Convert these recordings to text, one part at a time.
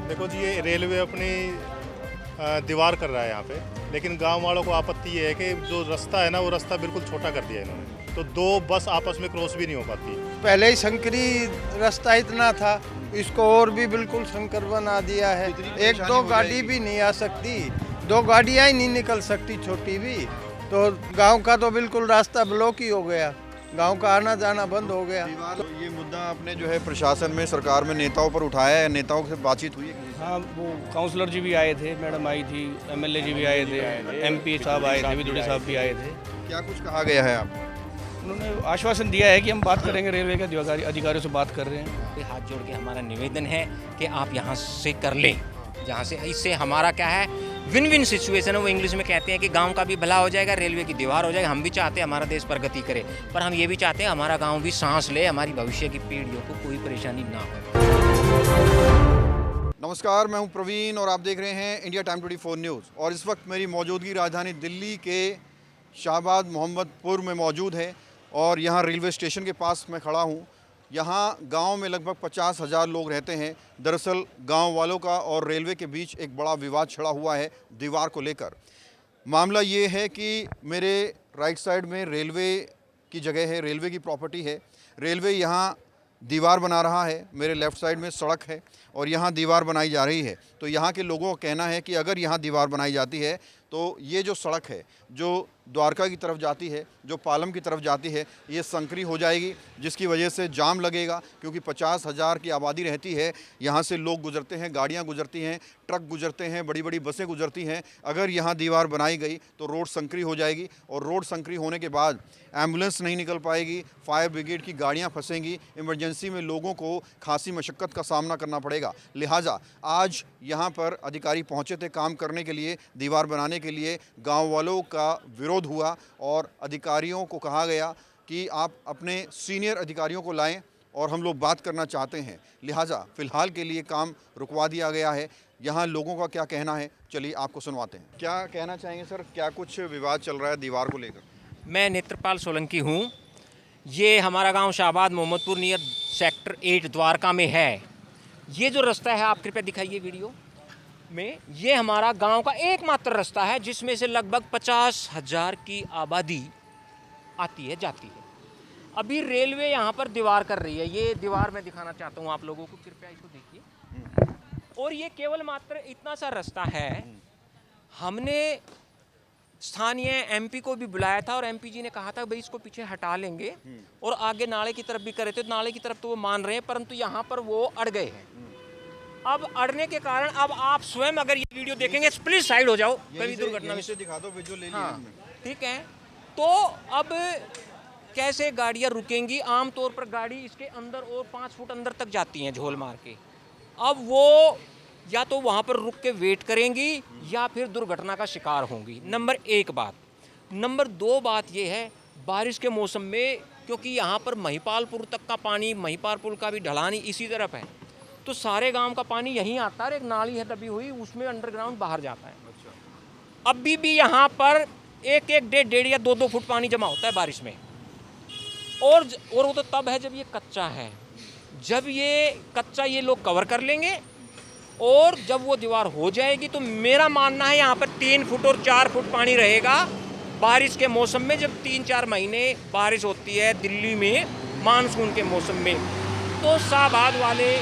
देखो जी, ये रेलवे अपनी दीवार कर रहा है यहाँ पे, लेकिन गांव वालों को आपत्ति ये है कि जो रास्ता है ना, वो रास्ता बिल्कुल छोटा कर दिया है इन्होंने, तो दो बस आपस में क्रॉस भी नहीं हो पाती। पहले ही संकरी रास्ता इतना था, इसको और भी बिल्कुल संकर बना दिया है। एक दो गाड़ी भी नहीं आ सकती, दो गाड़ियाँ ही नहीं निकल सकती छोटी भी, तो गांव का तो बिल्कुल रास्ता ब्लॉक ही हो गया, गांव का आना जाना बंद हो गया। तो ये मुद्दा आपने जो है प्रशासन में, सरकार में नेताओं पर उठाया है, नेताओं से बातचीत हुई है? हाँ, वो काउंसलर जी भी आए थे, मैडम आई थी, एमएलए जी भी आए थे, एमपी साहब आए थे, विदुड़ी साहब भी आए थे। क्या कुछ कहा गया है आप? उन्होंने आश्वासन दिया है कि हम बात करेंगे, रेलवे के अधिकारियों से बात कर रहे हैं। हाथ जोड़ के हमारा निवेदन है कि आप यहाँ से कर लें, जहाँ से इससे हमारा क्या है, विन विन सिचुएशन है। वो इंग्लिश में कहते हैं कि गांव का भी भला हो जाएगा, रेलवे की दीवार हो जाएगा। हम भी चाहते हैं हमारा देश प्रगति करे, पर हम ये भी चाहते हैं हमारा गांव भी सांस ले, हमारी भविष्य की पीढ़ियों को कोई परेशानी ना हो। नमस्कार, मैं हूं प्रवीण और आप देख रहे हैं इंडिया टाइम 24 न्यूज़। और इस वक्त मेरी मौजूदगी राजधानी दिल्ली के शाहबाद मोहम्मदपुर में मौजूद है और यहाँ रेलवे स्टेशन के पास मैं खड़ा हूँ। यहाँ गांव में लगभग 50,000 लोग रहते हैं। दरअसल गांव वालों का और रेलवे के बीच एक बड़ा विवाद छिड़ा हुआ है दीवार को लेकर। मामला ये है कि मेरे राइट साइड में रेलवे की जगह है, रेलवे की प्रॉपर्टी है। रेलवे यहाँ दीवार बना रहा है, मेरे लेफ़्ट साइड में सड़क है और यहाँ दीवार बनाई जा रही है। तो यहाँ के लोगों का कहना है कि अगर यहाँ दीवार बनाई जाती है तो ये जो सड़क है, जो द्वारका की तरफ जाती है, जो पालम की तरफ जाती है, ये संकरी हो जाएगी, जिसकी वजह से जाम लगेगा। क्योंकि 50,000 की आबादी रहती है, यहाँ से लोग गुजरते हैं, गाड़ियाँ गुजरती हैं, ट्रक गुजरते हैं, बड़ी बड़ी बसें गुजरती हैं। अगर यहाँ दीवार बनाई गई तो रोड संकरी हो जाएगी और रोड संकरी होने के बाद एम्बुलेंस नहीं निकल पाएगी, फायर ब्रिगेड की गाड़ियाँ फंसेंगी, इमरजेंसी में लोगों को खासी मशक्क़त का सामना करना पड़ेगा। लिहाजा आज यहाँ पर अधिकारी पहुँचे थे काम करने के लिए, दीवार बनाने के लिए। गाँव वालों का विरोध हुआ और अधिकारियों को कहा गया कि आप अपने सीनियर अधिकारियों को लाएं और हम लोग बात करना चाहते हैं। लिहाजा फ़िलहाल के लिए काम रुकवा दिया गया है। यहाँ लोगों का क्या कहना है, चलिए आपको सुनवाते हैं। क्या कहना चाहेंगे सर, क्या कुछ विवाद चल रहा है दीवार को लेकर? मैं नेत्रपाल सोलंकी हूँ। ये हमारा गांव शाहबाद मोहम्मदपुर नियर सेक्टर 8 द्वारका में है। ये जो रास्ता है, आप कृपया दिखाइए वीडियो में, ये हमारा गांव का एकमात्र रास्ता है जिसमें से लगभग 50,000 की आबादी आती है जाती है। अभी रेलवे यहाँ पर दीवार कर रही है। ये दीवार मैं दिखाना चाहता हूँ आप लोगों को, कृपया इसको देखिए। और ये केवल मात्र इतना सा रास्ता है। हमने स्थानीय एमपी को भी बुलाया था और एमपी जी ने कहा था भाई इसको पीछे हटा लेंगे और आगे नाले की तरफ भी कर रहे थे। नाले की तरफ तो वो मान रहे हैं, परंतु यहाँ पर वो अड़ गए हैं। अब अड़ने के कारण अब आप स्वयं अगर ये वीडियो देखेंगे, प्लीज साइड हो जाओ, कभी दुर्घटना में दिखा दो, विजुअल ले लीजिए। हाँ, ठीक है। तो अब कैसे गाड़ियाँ रुकेंगी? आमतौर पर गाड़ी इसके अंदर और 5 फुट अंदर तक जाती हैं झोल मार के। अब वो या तो वहाँ पर रुक के वेट करेंगी या फिर दुर्घटना का शिकार होंगी। नंबर 1 बात। नंबर 2 बात ये है, बारिश के मौसम में, क्योंकि यहाँ पर महिपालपुर तक का पानी, महिपालपुर का भी ढलान इसी तरफ है, तो सारे गांव का पानी यहीं आता है। एक नाली है दबी हुई, उसमें अंडरग्राउंड बाहर जाता है। अभी भी यहाँ पर 1-1, 1.5 या 2-2 फुट पानी जमा होता है बारिश में। और वो तो तब है जब ये कच्चा है। जब ये कच्चा ये लोग कवर कर लेंगे और जब वो दीवार हो जाएगी तो मेरा मानना है यहाँ पर 3 फुट और 4 फुट पानी रहेगा बारिश के मौसम में। जब 3-4 महीने बारिश होती है दिल्ली में मानसून के मौसम में, तो शाहबाद वाले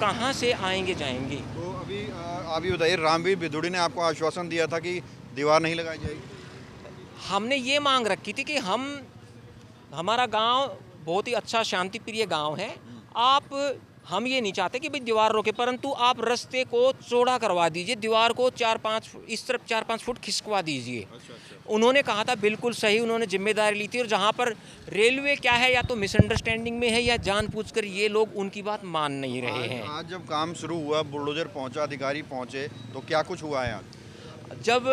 कहाँ से आएंगे जाएंगे? तो अभी आप ये बताइए, रामवीर बिधूड़ी ने आपको आश्वासन दिया था कि दीवार नहीं लगाई जाएगी। हमने ये मांग रखी थी कि हमारा गांव बहुत ही अच्छा शांति प्रिय गांव है। हम ये नहीं चाहते कि भाई दीवार रोके, परंतु आप रास्ते को चौड़ा करवा दीजिए, दीवार को 4-5 इस तरफ 4-5 फुट खिसकवा दीजिए। उन्होंने कहा था, बिल्कुल सही, उन्होंने जिम्मेदारी ली थी। और जहाँ पर रेलवे क्या है, या तो मिसअंडरस्टैंडिंग में है या जानबूझकर ये लोग उनकी बात मान नहीं रहे हैं। आज जब काम शुरू हुआ, बुलडोजर पहुंचा, अधिकारी पहुंचे, तो क्या कुछ हुआ है आज? जब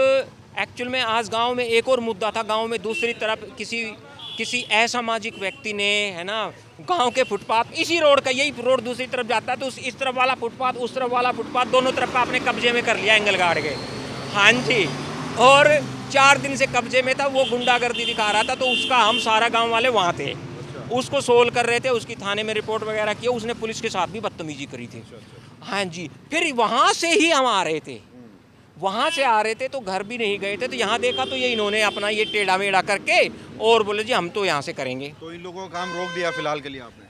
एक्चुअल में आज गांव में एक और मुद्दा था। गांव में दूसरी तरफ किसी असामाजिक व्यक्ति ने, है ना, गांव के फुटपाथ, इसी रोड का, यही रोड दूसरी तरफ जाता है, तो इस तरफ वाला फुटपाथ, उस तरफ वाला फुटपाथ, दोनों तरफ का अपने कब्जे में कर लिया एंगल गाड़ के। हाँ जी, और 4 दिन से कब्जे में था। वो गुंडागर्दी दिखा रहा था, तो उसका हम सारा गांव वाले वहाँ थे, उसको सोल्व कर रहे थे। उसकी थाने में रिपोर्ट वगैरह की, उसने पुलिस के साथ भी बदतमीजी करी थी। हाँ जी, फिर वहाँ से ही हम आ रहे थे, वहाँ से आ रहे थे तो घर भी नहीं गए थे, तो यहाँ देखा तो ये इन्होंने अपना ये टेढ़ा मेढ़ा करके और बोले जी हम तो यहाँ से करेंगे। तो इन लोगों का काम रोक दिया फिलहाल के लिए आपने?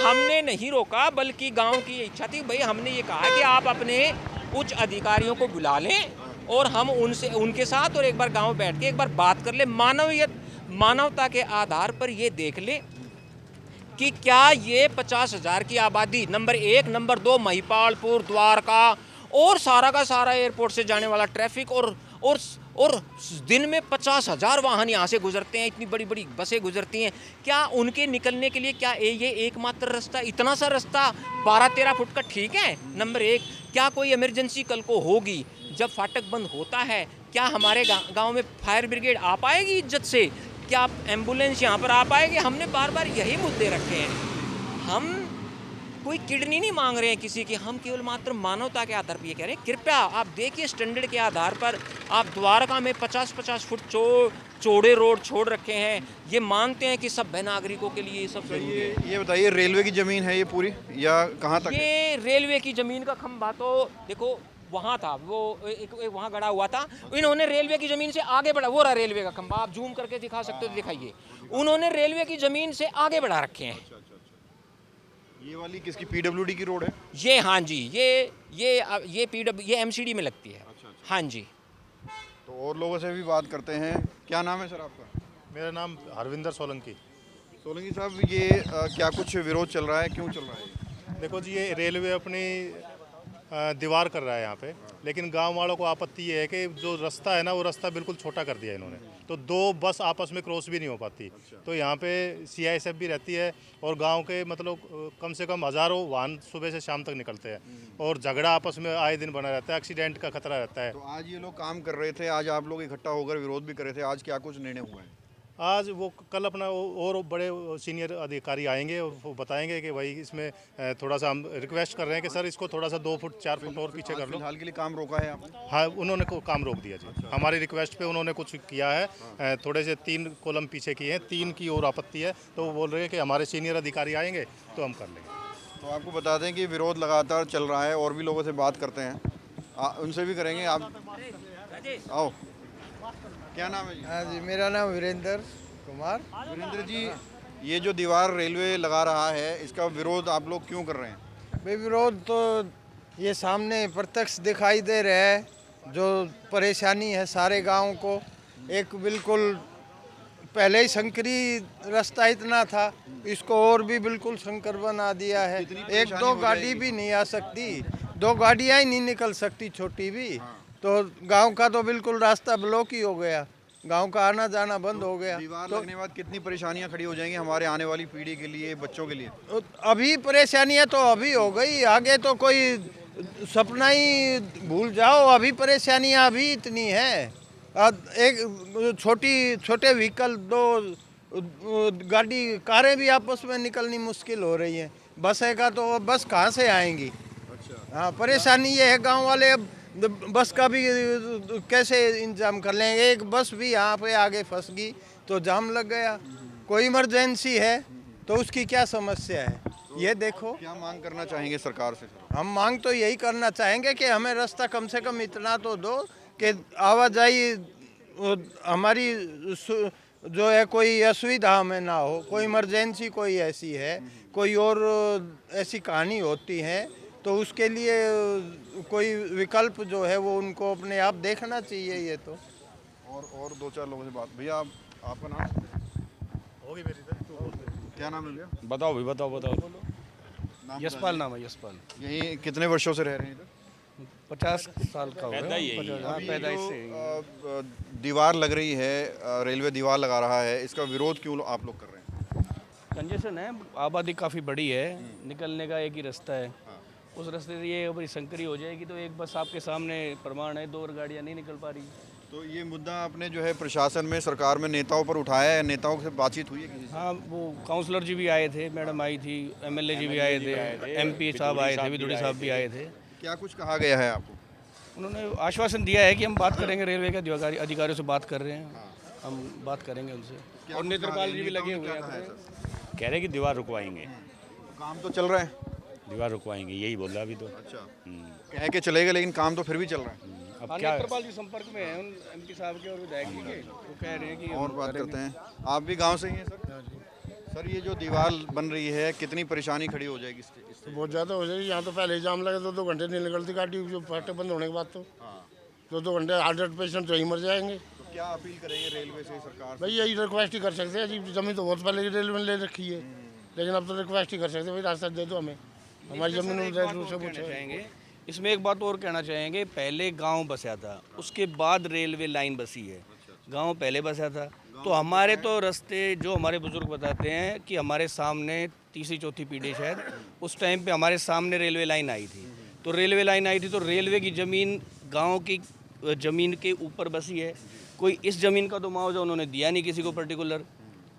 हमने नहीं रोका, बल्कि गांव की इच्छा थी भाई, हमने ये कहा कि आप अपने उच्च अधिकारियों को बुला लें और हम उनसे उनके साथ और एक बार गांव बैठ के एक बार बात कर ले, मानवता के आधार पर ये देख ले कि क्या ये 50,000 की आबादी, नंबर 1, नंबर 2 महिपालपुर, द्वारका और सारा का सारा एयरपोर्ट से जाने वाला ट्रैफिक और दिन में 50,000 वाहन यहाँ से गुजरते हैं, इतनी बड़ी बड़ी बसें गुजरती हैं, क्या उनके निकलने के लिए क्या ये एकमात्र रास्ता, इतना सा रास्ता 12-13 फुट का ठीक है? नंबर 1, क्या कोई इमरजेंसी कल को होगी, जब फाटक बंद होता है, क्या हमारे गांव में फायर ब्रिगेड आ पाएगी इज्जत से? क्या एम्बुलेंस यहाँ पर आ पाएगी? हमने बार बार यही मुद्दे रखे हैं। हम कोई किडनी नहीं मांग रहे हैं किसी की, हम केवल मात्र मानवता के आधार पर ये कह रहे हैं, कृपया आप देखिए स्टैंडर्ड के आधार पर आप द्वारका में 50-50 फुट चौड़े रोड छोड़ रखे हैं, ये मानते हैं कि सभ्य नागरिकों के लिए ये सब जरूरी है। ये बताइए, रेलवे की ज़मीन है ये पूरी या कहाँ तक? ये रेलवे की ज़मीन का खंभा तो देखो वहाँ था, वो एक वहाँ गड़ा हुआ था, इन्होंने रेलवे की ज़मीन से आगे बढ़ा, वो रहा रेलवे का खंभा, आप जूम करके दिखा सकते हो तो दिखाइए, उन्होंने रेलवे की ज़मीन से आगे बढ़ा रखे हैं। ये वाली किसकी, पीडब्ल्यूडी की रोड है? ये हाँ जी, ये एमसीडी में लगती है। हाँ जी। तो और लोगों से भी बात करते हैं। क्या नाम है सर आपका? मेरा नाम हरविंदर सोलंकी। सोलंकी साहब, ये क्या कुछ विरोध चल रहा है, क्यों चल रहा है ये? देखो जी, ये रेलवे अपनी दीवार कर रहा है यहाँ पे, लेकिन गांव वालों को आपत्ति ये है कि जो रास्ता है ना, वो रास्ता बिल्कुल छोटा कर दिया इन्होंने, तो 2 बस आपस में क्रॉस भी नहीं हो पाती। तो यहाँ पे CISF भी रहती है और गांव के मतलब कम से कम हज़ारों वाहन सुबह से शाम तक निकलते हैं और झगड़ा आपस में आए दिन बना रहता है, एक्सीडेंट का खतरा रहता है। तो आज ये लोग काम कर रहे थे, आज आप लोग इकट्ठा होकर विरोध भी कर रहे थे, आज क्या कुछ निर्णय हुआ है? आज वो कल अपना और बड़े सीनियर अधिकारी आएंगे और वो बताएंगे कि भाई इसमें थोड़ा सा हम रिक्वेस्ट कर रहे हैं कि सर इसको थोड़ा सा 2 फुट 4 फुट और पीछे कर लो। फिलहाल के लिए काम रोका है आपने? हाँ, उन्होंने काम रोक दिया जी। हमारी रिक्वेस्ट पे उन्होंने कुछ किया है, थोड़े से 3 कॉलम पीछे किए हैं, 3 की और आपत्ति है, तो वो बोल रहे हैं कि हमारे सीनियर अधिकारी आएंगे तो हम कर लेंगे। तो आपको बता दें कि विरोध लगातार चल रहा है, और भी लोगों से बात करते हैं, उनसे भी करेंगे। आप आओ, क्या नाम है जी? हाँ जी, मेरा नाम वीरेंद्र कुमार। वीरेंद्र जी, ये जो दीवार रेलवे लगा रहा है, इसका विरोध आप लोग क्यों कर रहे हैं? भाई विरोध तो ये सामने प्रत्यक्ष दिखाई दे रहा है, जो परेशानी है सारे गांव को। एक बिल्कुल पहले ही संकरी रास्ता इतना था, इसको और भी बिल्कुल संकर बना दिया है। 1-2 गाड़ी भी नहीं आ सकती, 2 गाड़ियाँ ही नहीं निकल सकती छोटी भी। तो गांव का तो बिल्कुल रास्ता ब्लॉक ही हो गया, गांव का आना जाना बंद हो गया। दीवार लगने के बाद कितनी परेशानियां खड़ी हो जाएंगी हमारे आने वाली पीढ़ी के लिए, बच्चों के लिए? अभी परेशानियां तो अभी हो गई, आगे तो कोई सपना ही भूल जाओ। अभी परेशानियां अभी इतनी हैं, एक छोटे व्हीकल 2 गाड़ी कारें भी आपस में निकलनी मुश्किल हो रही हैं। बसें का तो बस कहाँ से आएंगी? हाँ, परेशानी ये है, गांव वाले अब बस का भी कैसे इंतजाम कर लेंगे? एक बस भी यहाँ पे आगे फंस गई तो जाम लग गया। कोई इमरजेंसी है तो उसकी क्या समस्या है, ये देखो। क्या मांग करना चाहेंगे सरकार से? हम मांग तो यही करना चाहेंगे कि हमें रास्ता कम से कम इतना तो दो कि आवाजाही हमारी जो है कोई असुविधा हमें ना हो। कोई इमरजेंसी कोई ऐसी है, कोई और ऐसी कहानी होती है तो उसके लिए कोई विकल्प जो है वो उनको अपने आप देखना चाहिए। ये तो और 2-4 लोगों से बात। भैया, आपका नाम? होगी मेरी तो क्या नाम है भैया? बताओ भाई, बताओ। नाम यशपाल नाम है, यशपाल। यहीं कितने वर्षों से रह रहे हैं इधर? 50 साल का होगा। अभी पैदाइश जो, से। दीवार लग रही है, रेलवे दीवार लगा रहा है, इसका विरोध क्यों आप लोग कर रहे हैं? कंजेशन है, आबादी काफ़ी बड़ी है, निकलने का एक ही रास्ता है। उस रास्ते से ये अभी संकरी हो जाएगी तो एक बस आपके सामने प्रमाण है, 2 और गाड़ियाँ नहीं निकल पा रही। तो ये मुद्दा आपने जो है प्रशासन में, सरकार में नेताओं पर उठाया है? नेताओं से बातचीत हुई है किसी से? हाँ, वो काउंसलर जी भी आए थे, मैडम आई थी, MLA जी भी आए थे, MP साहब आए थे, विदुड़ी साहब भी आए थे। क्या कुछ कहा गया है आपको? उन्होंने आश्वासन दिया है कि हम बात करेंगे, रेलवे के अधिकारियों से बात कर रहे हैं, हम बात करेंगे उनसे। और नेत्रपाल जी भी लगे हुए हैं, कह रहे हैं कि दीवार रुकवाएंगे। काम तो चल रहा है? दीवार रुकवाएंगे, यही बोल रहा अभी तो। अच्छा, कह के चलेगा लेकिन काम तो फिर भी चल रहा है। अब क्या नेत्रपाल जी संपर्क में है उन एमपी साहब के और विधायक जी के, वो कह रहे हैं कि और बात करते हैं, आप भी गांव से ही हैं सर? सर ये जो दीवार बन रही है कितनी परेशानी खड़ी हो जाएगी इससे? बहुत ज़्यादा हो जाएगी। यहाँ तो पहले ही जाम लगे, 2 घंटे नहीं निकलती गाड़ी, जो फाटक बंद होने के बाद तो 2 घंटे 8 पेशेंट तो ही मर जाएंगे। तो क्या अपील करेंगे रेलवे से, सरकार से? भाई यही रिक्वेस्ट ही कर सकते हैं जी, ज़मीन तो बहुत पहले ही रेलवे ने ले रखी है, लेकिन अब तो रिक्वेस्ट ही कर सकते हैं भाई रास्ता दे दो हमें, हमारी ज़मीन एक बात और कहना चाहेंगे, इसमें एक बात और कहना चाहेंगे, पहले गांव बसा था, उसके बाद रेलवे लाइन बसी है। गांव पहले बसा था, तो हमारे तो रास्ते जो हमारे बुजुर्ग बताते हैं कि हमारे सामने तीसरी चौथी पीढ़ी शायद उस टाइम पे हमारे सामने रेलवे लाइन आई थी, तो रेलवे लाइन आई थी तो रेलवे की ज़मीन गांव की ज़मीन के ऊपर बसी है। कोई इस ज़मीन का तो मुआवजा उन्होंने दिया नहीं किसी को पर्टिकुलर,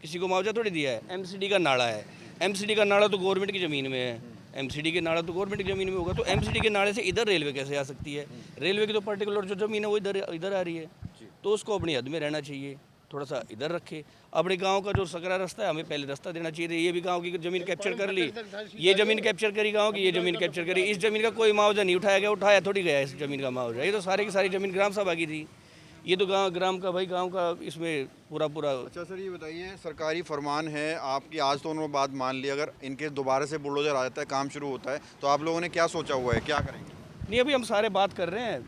किसी को मुआवजा थोड़ी दिया है। एमसीडी का नाला है, एमसीडी का नाला तो गवर्नमेंट की ज़मीन में है, एमसीडी के नाला तो गवर्नमेंट की ज़मीन में होगा, तो एमसीडी के नाले से इधर रेलवे कैसे आ सकती है? रेलवे की तो पर्टिकुलर जो ज़मीन है वो इधर आ रही है, तो उसको अपनी हद में रहना चाहिए, थोड़ा सा इधर रखे। अपने गांव का जो सकरा रास्ता है हमें पहले रास्ता देना चाहिए था। ये भी गांव की ज़मीन कैप्चर कर ली, ये ज़मीन कैप्चर करी गांव की, ये ज़मीन कैप्चर करी, इस ज़मीन का कोई मुआवजा नहीं उठाया गया, उठाया थोड़ी गया इस ज़मीन का मुआवजा। ये तो सारी की सारी ज़मीन ग्राम सभा की थी, ये तो ग्राम का भाई गाँव का इसमें पूरा। अच्छा सर ये बताइए, सरकारी फरमान है आपकी, आज तो उन्होंने बात मान ली, अगर इनके दोबारा से बुलडोजर आ जाता है, काम शुरू होता है, तो आप लोगों ने क्या सोचा हुआ है, क्या करेंगे? नहीं अभी हम सारे बात कर रहे हैं,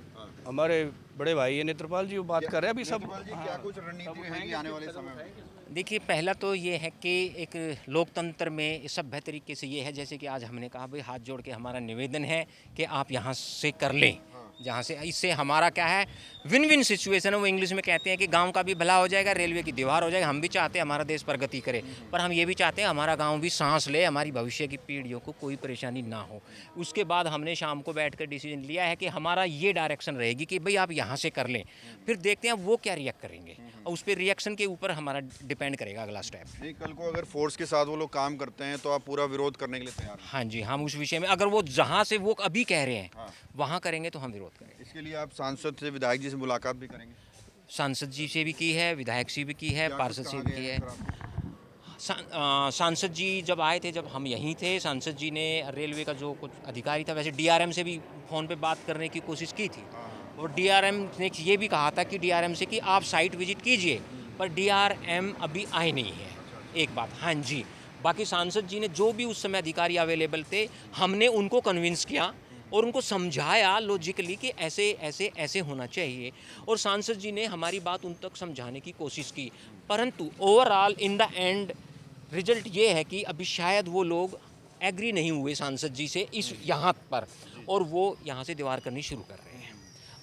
हमारे बड़े भाई है नेत्रपाल जी, वो बात कर रहे हैं अभी सब। नेत्रपाल जी, क्या कुछ रणनीति रहेगी आने वाले समय में? देखिए पहला तो ये है कि एक लोकतंत्र में सभ्य तरीके से ये है, जैसे कि आज हमने कहा भाई हाथ जोड़ के हमारा निवेदन है कि आप यहाँ से कर लें, जहाँ से इससे हमारा क्या है विन विन सिचुएशन है। वो इंग्लिश में कहते हैं कि गांव का भी भला हो जाएगा, रेलवे की दीवार हो जाएगा। हम भी चाहते हैं हमारा देश प्रगति करे, पर हम ये भी चाहते हैं हमारा गांव भी सांस ले, हमारी भविष्य की पीढ़ियों को कोई परेशानी ना हो। उसके बाद हमने शाम को बैठ कर डिसीजन लिया है कि हमारा ये डायरेक्शन रहेगी कि भाई आप यहाँ से कर लें, फिर देखते हैं वो क्या रिएक्ट करेंगे, और उस पर रिएक्शन के ऊपर हमारा डिपेंड करेगा अगला स्टेप। नहीं, कल को अगर फोर्स के साथ वो लोग काम करते हैं तो आप पूरा विरोध करने के लिए तैयार हैं? हाँ जी, हम उस विषय में अगर वो जहाँ से वो अभी कह रहे हैं वहाँ करेंगे तो हम विरोध करेंगे। इसके लिए आप सांसद से, विधायक जी से मुलाकात भी करेंगे? सांसद जी से भी की है, विधायक से भी की है, पार्षद से भी की है। सांसद जी जब आए थे, जब हम यहीं थे, सांसद जी ने रेलवे का जो कुछ अधिकारी था, वैसे डीआरएम से भी फ़ोन पे बात करने की कोशिश की थी, और डीआरएम ने ये भी कहा था कि डीआरएम से कि आप साइट विजिट कीजिए, पर डीआरएम अभी आए नहीं है। एक बात, हाँ जी। बाकी सांसद जी ने जो भी उस समय अधिकारी अवेलेबल थे, हमने उनको कन्विंस किया और उनको समझाया लॉजिकली कि ऐसे ऐसे ऐसे होना चाहिए, और सांसद जी ने हमारी बात उन तक समझाने की कोशिश की, परंतु overall in the end result ये है कि अभी शायद वो लोग एग्री नहीं हुए सांसद जी से इस यहाँ पर, और वो यहाँ से दीवार करनी शुरू कर रहे हैं।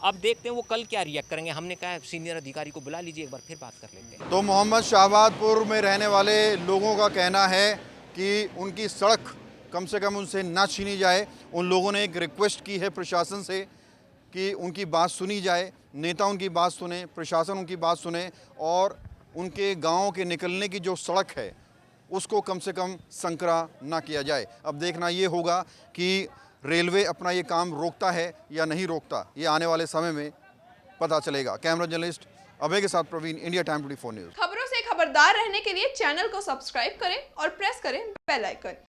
अब देखते हैं वो कल क्या रिएक्ट करेंगे। हमने कहा सीनियर अधिकारी को बुला लीजिए एक बार, फिर बात कर लेते हैं। तो मोहम्मद शाहबादपुर में रहने वाले लोगों का कहना है कि उनकी सड़क कम से कम उनसे ना छीनी जाए। उन लोगों ने एक रिक्वेस्ट की है प्रशासन से कि उनकी बात सुनी जाए, नेता उनकी बात सुने, प्रशासन उनकी बात सुने, और उनके गांव के निकलने की जो सड़क है उसको कम से कम संकरा ना किया जाए। अब देखना ये होगा कि रेलवे अपना ये काम रोकता है या नहीं रोकता, ये आने वाले समय में पता चलेगा। कैमरा जर्नलिस्ट अभय के साथ प्रवीण, इंडिया टाइम 24 न्यूज़। खबरों से खबरदार रहने के लिए चैनल को सब्सक्राइब करें और प्रेस करें बेल आइकन।